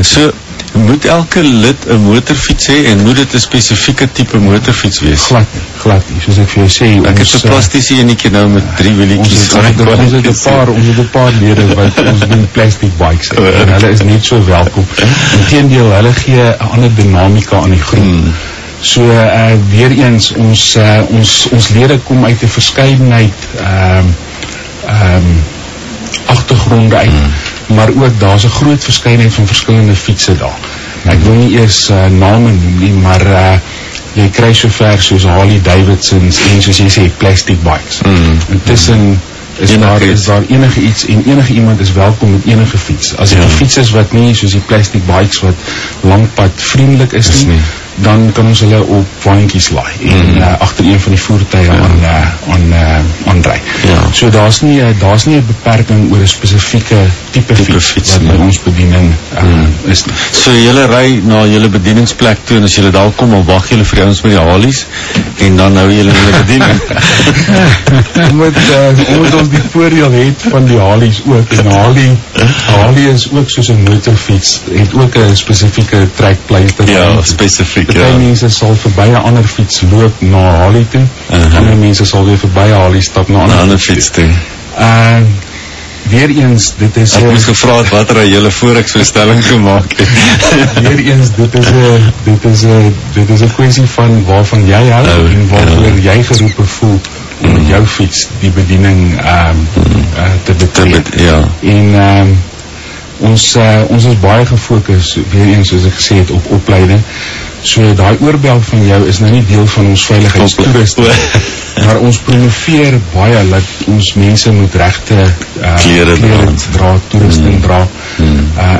So, moet elke lid 'n motorfiets hê en moet dit 'n spesifieke tipe motorfiets wees? Glad nie, soos ek vir jou sê. Ek het 'n plastiese enetjie nou met 3 wielietjies. Ons het 'n paar lede wat ons doen plastic bikes en hulle is net so welkom. Inteendeel, hulle gee 'n ander dinamika aan die groep. So weer eens ons lede kom uit 'n verskeidenheid agtergronde uit, maar ook daar's 'n groot verskeidenheid van verskillende fietsse daar. Ek wil nie eers name noem nie, maar jy kry sover soos Harley Davidsons en soos jy sê plastic bikes. Intussen is daar enige iets en enige iemand is welkom met enige fiets. As dit 'n fiets is wat nie soos die plastic bikes wat langpad vriendelik is nie, dan kan ons hulle op waantjies laai en agter een van die voertuie aanry. So daar's nie 'n beperking oor 'n spesifieke tipe fiets wat by ons bediening is nie. So julle ry na julle bedieningsplek toe en as julle daar kom, dan wag julle vir die ouens met die Harleys en dan hou julle hulle bediening. Omdat ons die voordeel het van die Harleys ook, en Harley is ook soos 'n motorfiets, het ook 'n spesifieke trekpleister. Ja, spesifiek. Party mense sal verby 'n ander fiets loop na Harley toe. Ander mense sal weer verby Harley stap na 'n ander fiets toe. Weer eens, dit is... Ek moes gevra het wat hy julle voor ek so stelling gemaak het. Weer eens, dit is 'n kwessie van waarvan jy hou en waarvoor jy geroepe voel om met jou fiets die bediening te betree. En ons is baie gefokus, weer eens soos ek gesê het, op opleiding. So daai oorbel van jou is nou nie deel van ons veiligheidstoerusting, maar ons promoveer baie dat ons mense moet regte klere dra, toerusting dra.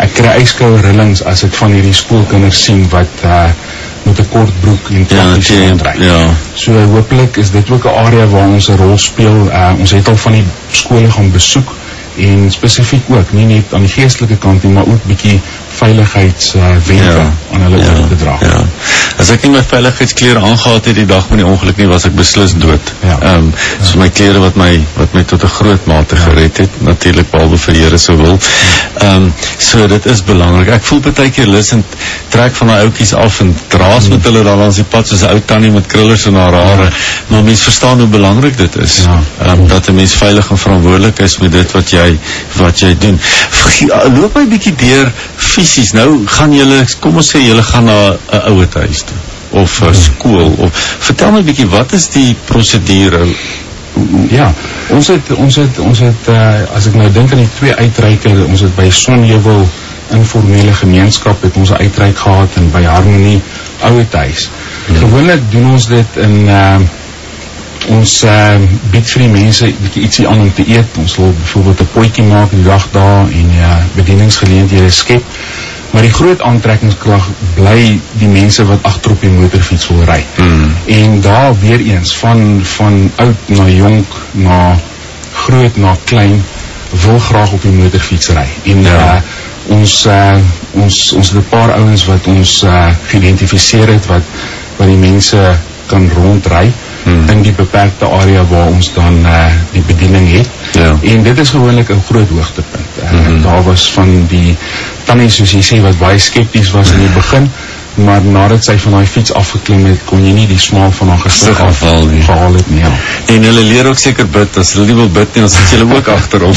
Ek kry yskoue rillings as ek van hierdie skoolkinders sien wat met 'n kort broek en trappies rondry. So hopelik is dit ook 'n area waar ons 'n rol speel. Ons het al van die skole gaan besoek en spesifiek ook, nie net aan die geestelike kant nie, maar ook bietjie veiligheidswenke aan hulle oor te dra. As ek nie my veiligheidsklere aangehad het die dag van die ongeluk nie, was ek beslis dood. So my klere wat my tot 'n groot mate gered het, natuurlik behalwe vir die Here se wil. So dit is belangrik. Ek voel baie keer lus en trek van my ouetjies af en draas met hulle dan langs die pad soos 'n ou tannie met krullers in haar hare. Maar mense verstaan hoe belangrik dit is. Dat 'n mens veilig en verantwoordelik is met dit wat jy doen. Loop my bietjie deur fisies. Nou gaan julle, kom ons sê julle gaan na 'n ouerhuis toe of skool, of vertel my bietjie, wat is die prosedure? Ja, ons het as ek nou dink aan die 2 uitreike, ons het by Sonheuwel informele gemeenskap het ons 'n uitreik gehad en by Harmonie ouerhuis. Gewoonlik doen ons dit in ons bied vir die mense ietsie aan om te eet. Ons wil byvoorbeeld 'n potjie maak die dag daar en bedieningsgeleenthede skep. Maar die groot aantrekkingskrag bly die mense wat agter op die motorfiets wil ry. En daar weer eens van oud na jonk, na groot na klein, wil graag op die motorfiets ry. En ons het 'n paar ouens wat ons geïdentifiseer het wat die mense kan rondry in die beperkte area waar ons dan die bediening het. En dit is gewoonlik 'n groot hoogtepunt. Daar was van die tannie, soos jy sê, wat baie skepties was in die begin, maar nadat sy van haar fiets afgeklim het, kon jy nie die smaal van haar gesig afhaal het nie. En hulle leer ook seker bid, as hulle nie wil bid nie, dan sit julle ook agterop.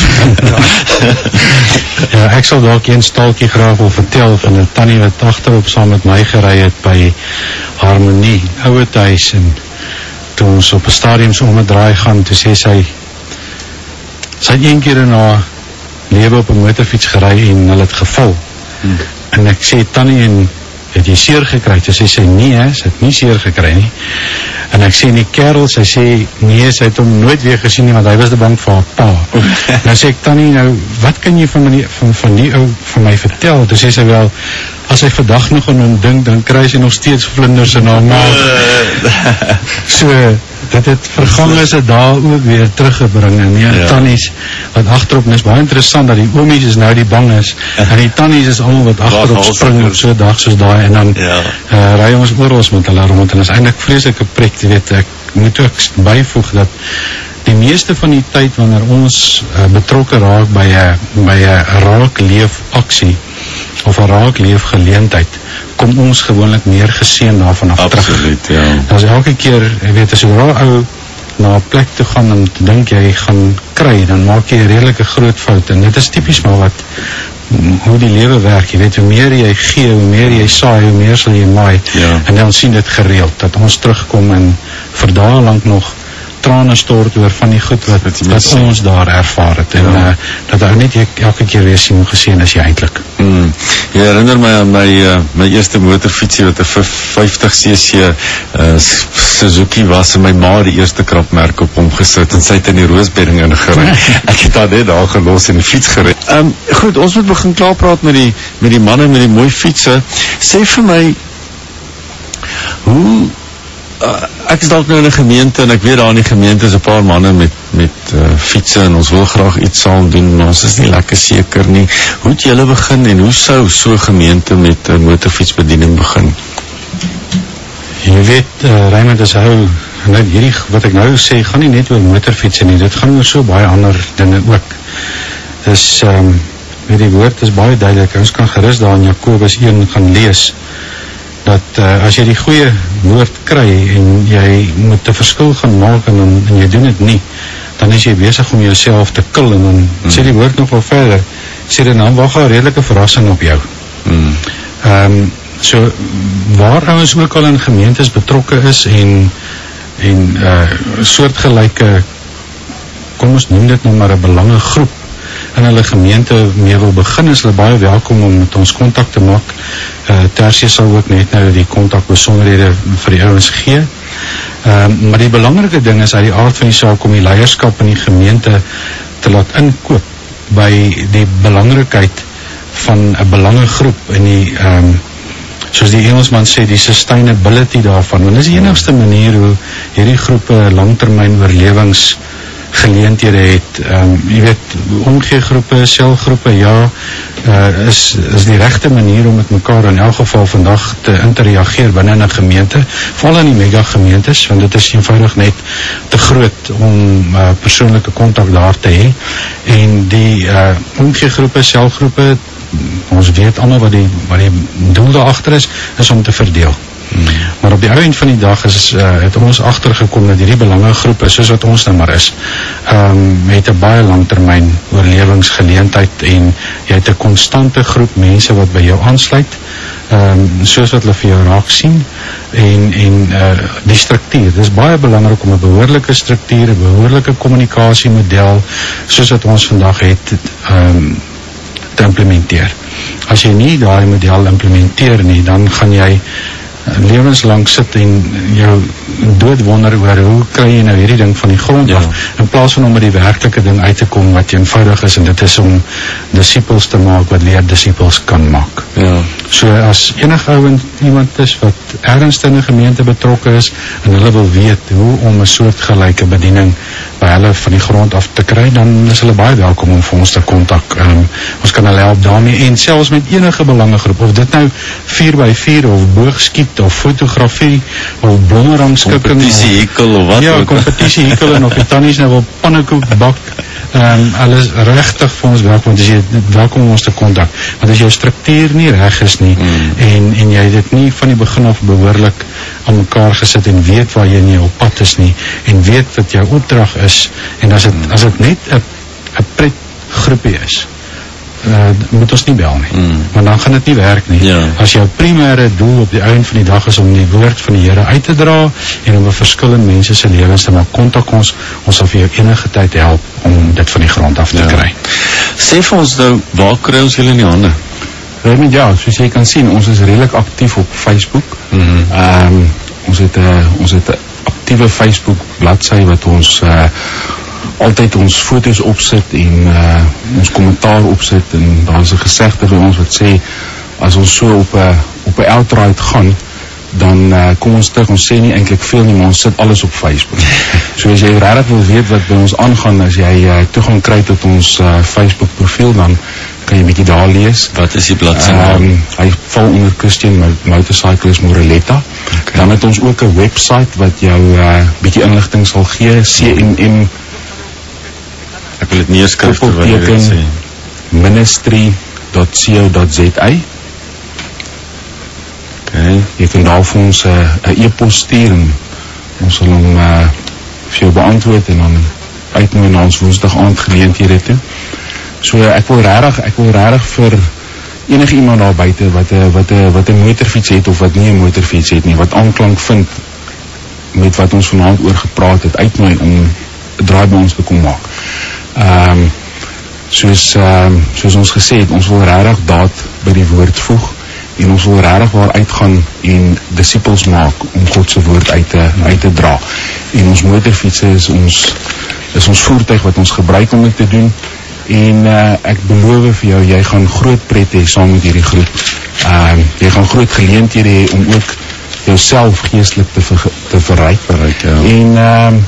Ek sal dalk een staaltjie graag wil vertel van 'n tannie wat agterop saam met my gery het by Harmonie ouerhuis, en toe ons op 'n stadium so om 'n draai gaan, toe sê sy het een keer in haar lewe op 'n motorfiets gery en hulle het geval. En ek sê, tannie, en het jy seer gekry? Toe sê sy, nee, sy het nie seer gekry nie. En ek sê, die kerel, sy sê, nee, sy het hom nooit weer gesien nie, want hy was te bang vir haar pa. Nou sê ek, tannie, nou, wat kan jy van die ou van my vertel? Toe sê sy, wel, as hy vandag nog aan hom dink, dan kry sy nog steeds vlinders in haar maag. So, dit het vergang is het daar ook weer teruggebring, en tannies wat agterop, en is baie interessant dat die oomies is nou die bang is, en die tannies is allemaal wat agterop spring op so'n dag soos daai, en dan ry ons oorals met hulle rond, en is eindelijk vreselike pret, jy weet, ek moet ook byvoeg dat die meeste van die tyd wanneer ons betrokke raak by 'n raak leef aksie, of 'n raakleefgeleentheid, kom ons gewoonlik meer geseën daarvan af terug. Absoluut, ja. As elke keer, jy weet, as jy ou na 'n plek toe gaan en dink jy gaan kry, dan maak jy 'n redelike groot fout, en dit is tipies maar hoe die lewe werk, jy weet, hoe meer jy gee, hoe meer jy saai, hoe meer sal jy maai, en dan sien dit gereeld, dat ons terugkom en vir dae lank nog trane stort oor van die goed wat ons daar ervaar het, en dat ou net elke keer weer sien hoe geseën is jy eintlik. Jy herinner my aan my eerste motorfietsie wat 'n 50cc Suzuki was, en my ma die eerste krapmerk op hom gesit, en sy het in die Roosbedding ingery. Ek het haar net daar gelos en die fiets gery. Goed, ons moet begin klaarpraat met die manne met die mooi fietsse. Sê vir my, hoe ek is dalk nou in 'n gemeente, en ek weet daar in die gemeente is 'n paar manne met fietsse, en ons wil graag iets saam doen, maar ons is nie lekker seker nie. Hoe het julle begin, en hoe sou so 'n gemeente met 'n motorfietsbediening begin? Jy weet, Raymond, is hierdie wat ek nou sê, gaan nie net oor motorfietsse nie, dit gaan oor so baie ander dinge ook. Dis, weet die woord is baie duidelik, ons kan gerus daar in Jakobus 1 gaan lees, dat as jy die goeie woord kry en jy moet 'n verskil gaan maak en jy doen dit nie, dan is jy besig om jouself te kil, en dan sê die woord nog wel verder, sê dit dan wag 'n redelike verrassing op jou. So waar ouens ook al in gemeentes betrokke is en soortgelyke, kom ons noem dit nou maar 'n belangegroep in hulle gemeente mee wil begin, is hulle baie welkom om met ons kontak te maak. Tersie sal ook net nou die kontakbesonderhede vir die ouens gee. Maar die belangrike ding is uit die aard van die saak om die leierskap in die gemeente te laat inkoop by die belangrikheid van 'n belangegroep en die soos die Engelsman sê, die sustainability daarvan, want dit is die enigste manier hoe hierdie groepe langtermyn oorlewingsgeleenthede het. Jy weet, omgeegroepe, selgroepe, is die regte manier om met mekaar in elk geval vandag te interageer binne 'n gemeente, veral in die mega gemeentes, want dit is eenvoudig net te groot om persoonlike kontak daar te hê. En die omgeegroepe, selgroepe, ons weet allemaal wat die doel daarachter is om te verdeel. Maar op die eind van die dag het ons agtergekom dat hierdie belangegroepe, soos wat ons nou maar is, het 'n baie langtermyn oorlewingsgeleentheid, en jy het 'n konstante groep mense wat by jou aansluit, soos wat hulle vir jou raak sien, en die struktuur, dit is baie belangrik om 'n behoorlike struktuur, 'n behoorlike kommunikasiemodel, soos wat ons vandag het, te implementeer. As jy nie daai model implementeer nie, dan gaan jy lewenslang sit en jou dood wonder oor hoe kry jy nou hierdie ding van die grond af, in plaas van om met die werklike ding uit te kom wat eenvoudig is, en dit is om disippels te maak wat leer disippels kan maak. So as enige iemand is wat ernstig in 'n gemeente betrokke is en hulle wil weet hoe om 'n soortgelyke bediening by hulle van die grond af te kry, dan is hulle baie welkom om vir ons te kontak. Ons kan hulle help daarmee, en selfs met enige belangegroep, of dit nou 4x4 of boogskiet of fotografie of blommerangskikking, kompetisiehekkel of wat ook. Kompetisiehekkel, en of die tannies nou wil pannekoek bak, hulle is regtig vir ons welkom, want as jy welkom om ons te kontak, want as jou struktuur nie reg is nie, en jy dit nie van die begin af behoorlik aan mekaar gesit en weet waar jy nie op pad is nie, en weet wat jou opdrag is, en as dit net 'n pretgroepie is, moet ons nie bel nie, want dan gaan dit nie werk nie. As jou primêre doel op die eind van die dag is om die woord van die Here uit te dra en om 'n verskil in mense se lewens te maak, kontak ons sal vir jou enige tyd help om dit van die grond af te kry. Sê vir ons nou, waar kry ons julle in die hande? Raymond, soos jy kan sien, ons is redelik aktief op Facebook. Ons het 'n aktiewe Facebook bladsy wat ons altyd ons foto's opsit en ons kommentaar opsit, en daar is 'n gesegde vir ons wat sê, as ons so op 'n outright gaan, dan kom ons terug, ons sê nie eintlik veel nie, maar ons sit alles op Facebook. So as jy regtig wil weet wat by ons aangaan, as jy toegang kry tot ons Facebook profiel, dan kan jy 'n bietjie daar lees. Wat is die bladsy? Hy val onder Christian Motorcyclist Moreletta. Dan het ons ook 'n website wat jou bietjie inligting sal gee, CMM, ek wil dit neerskryf terwyl jy dit sê, ministry.co.za. motorfiets.co.za. Okay. Jy kan daar vir ons 'n e-pos stuur en ons sal hom vir jou beantwoord en dan uitnooi na ons woensdag aand geleenthede toe. So ek wil regtig vir enige iemand daar buite wat 'n motorfiets het of wat nie 'n motorfiets het nie, wat aanklank vind met wat ons vanaand oor gepraat het, uitnooi om 'n draai by ons te kom maak. Soos ons gesê het, ons wil regtig daad by die woord voeg en ons wil regtig waar uitgaan en disippels maak om God se woord uit te dra. En ons motorfietsse is ons voertuig wat ons gebruik om dit te doen. En ek beloof vir jou, jy gaan groot pret hê saam met hierdie groep. Jy gaan groot geleenthede hê om ook jouself geestelik te verryk. Ja. En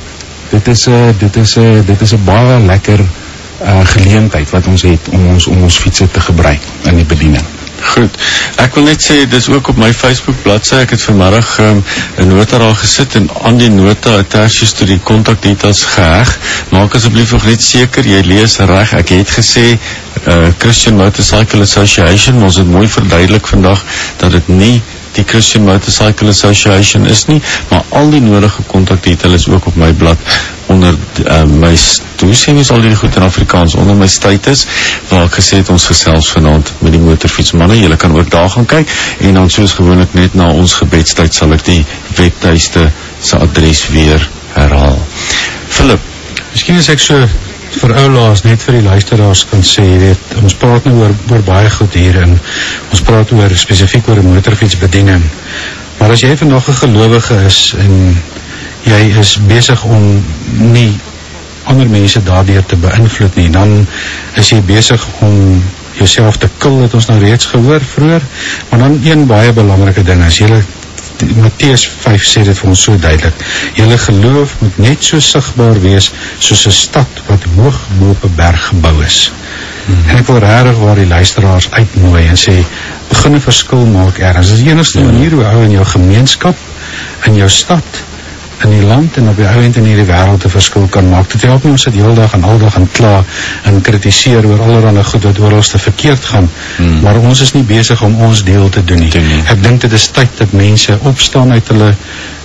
dit is 'n baie lekker geleentheid wat ons het om ons fietsse te gebruik in die bediening. Goed, ek wil net sê, dis ook op my Facebook bladsy, ek het vanmiddag 'n nota daar gesit en aan die nota attached toe die kontakdetails geheg. Maak asseblief nog net seker, jy lees reg, ek het gesê Christian Motorcycle Association, ons het mooi verduidelik vandag dat dit nie die Christian Motorcycle Association is nie, maar al die nodige kontakdetail is ook op my blad onder my, hoe sê ons al die goed in Afrikaans, onder my status, waar ek gesê het ons gesels vanaand met die motorfietsmanne. Julle kan ook daar gaan kyk en dan soos gewoonlik net na ons gebedstyd sal ek die webtuiste se adres weer herhaal. Philip, miskien is ek so vir oulaas net vir die luisteraars kan sê, jy weet, ons praat nou oor baie goed hier en ons praat spesifiek oor 'n motorfietsbediening. Maar as jy vandag 'n gelowige is en jy is besig om nie ander mense daardeur te beïnvloed nie, dan is jy besig om jouself te kil, het ons nou reeds gehoor vroeër. Maar dan een baie belangrike ding is, Matteus 5 sê dit vir ons so duidelik, julle geloof moet net so sigbaar wees soos 'n stad wat hoog bo op 'n berg gebou is. En ek wil regtig waar die luisteraars uitnooi en sê, begin 'n verskil maak ergens. Dis die enigste manier hoe ou in jou gemeenskap, in jou stad, in die land en op die ouend in hierdie wêreld 'n verskil kan maak. Dit help nie ons dit heeldag en aldag en kla en kritiseer oor allerlei goed wat oor ons te verkeerd gaan, maar ons is nie besig om ons deel te doen nie. Ek dink dit is tyd dat mense opstaan uit hulle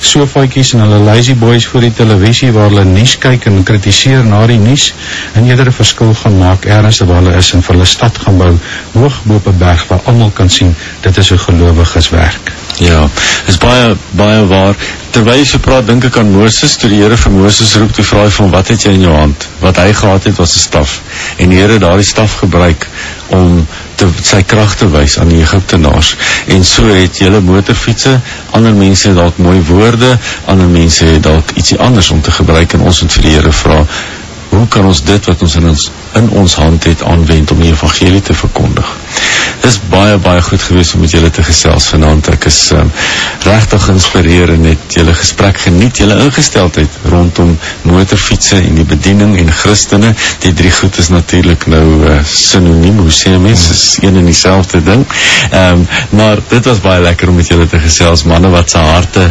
sofaatjies en hulle lazy boys voor die televisie waar hulle nuus kyk en kritiseer na die nuus en eerder 'n verskil gaan maak ergens waar hulle is en vir hulle stad gaan bou hoog bo op 'n berg waar almal kan sien dit is hoe gelowiges werk. Ja, is baie waar. Terwyl jy so praat, dink ek aan Moses, toe die Here vir Moses roep, toe vra hy van wat het jy in jou hand? Wat hy gehad het was 'n staf. En die Here daardie staf gebruik om sy krag te wys aan die Egiptenaars. En so het julle motorfietsse, ander mense het dalk mooi woorde, ander mense het dalk ietsie anders om te gebruik en ons moet vir die Here vra, hoe kan ons dit wat ons in ons hand het aanwend om die evangelie te verkondig? Dit is baie goed gewees om met julle te gesels vanaand. Ek is regtig geïnspireer en het julle gesprek geniet, julle ingesteldheid rondom motorfietsse en die bediening en Christene. Die drie goed is natuurlik nou synoniem, hoe sê mens, is een en dieselfde ding. Maar dit was baie lekker om met julle te gesels, manne wat se harte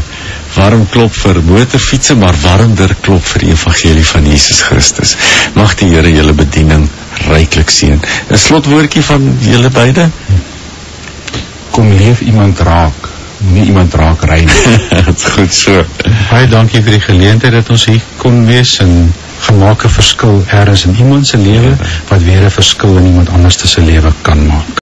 warm klop vir motorfietsse, maar warmder klop vir die evangelie van Jesus Christus. Mag die Here julle bediening ryklik seën. 'n slotwoordjie van julle beide? Kom leef iemand raak, nie iemand raak ry nie. Goed so. Baie dankie vir die geleentheid dat ons hier kon wees en gemaak 'n verskil ergens in iemand se lewe wat weer 'n verskil in iemand anders se lewe kan maak.